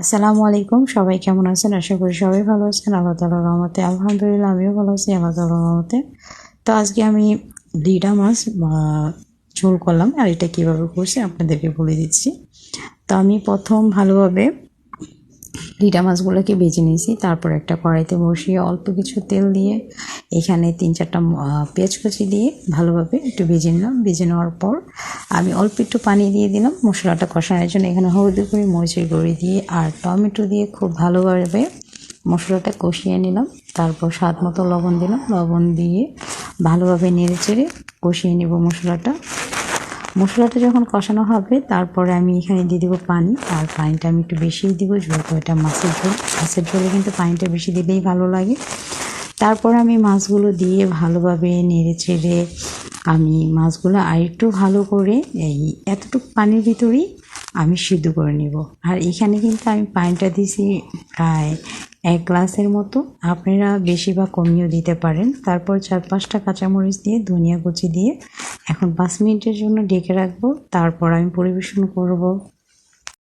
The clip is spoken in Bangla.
আসসালামু আলাইকুম, সবাই কেমন আছেন? আশা করি সবাই ভালো আছেন। আল্লাহ তাআলার রহমতে আলহামদুলিল্লাহ আমিও ভালো আছি আল্লাহ তাআলার রহমতে। তো আজকে আমি লিডা মাছ ঝোল করলাম, আর এটা কীভাবে করছি আপনাদেরকে বলে দিচ্ছি। তো আমি প্রথম ভালোভাবে লিডা মাছগুলোকে ভেজে নিয়েছি, তারপর একটা কড়াইতে বসিয়ে অল্প কিছু তেল দিয়ে এখানে 3-4টা পেঁয়াজ কুচি দিয়ে ভালোভাবে একটু ভেজে নিলাম। ভেজে নেওয়ার পর আমি অল্প একটু পানি দিয়ে দিলাম মশলাটা কষানোর জন্য। এখানে হলুদ গুঁড়ি, মরিচের গুঁড়ি দিয়ে আর টমেটো দিয়ে খুব ভালোভাবে মশলাটা কষিয়ে নিলাম। তারপর স্বাদ মতো লবণ দিলাম, লবণ দিয়ে ভালোভাবে নেড়ে চেড়ে কষিয়ে নেব মশলাটা। মশলাটা যখন কষানো হবে তারপরে আমি এখানে দিয়ে দেবো পানি, আর পানিটা আমি একটু বেশিই দিব, যেহেতু এটা মাছের ঝোল। মাছের ঝোলে কিন্তু পানিটা বেশি দিলেই ভালো লাগে। তারপর আমি মাছগুলো দিয়ে ভালোভাবে নেড়ে চেড়ে আমি মাছগুলো আরেকটু ভালো করে এই এতটুকু পানির ভিতরেই আমি সিদ্ধ করে নিব। আর এখানে কিন্তু আমি পানিটা দিছি প্রায় 1 গ্লাসের মতো, আপনারা বেশি বা কমিয়েও দিতে পারেন। তারপর 4-5টা কাঁচামরিচ দিয়ে ধনিয়া কুচি দিয়ে এখন 5 মিনিটের জন্য ঢেকে রাখবো। তারপর আমি পরিবেশন করব।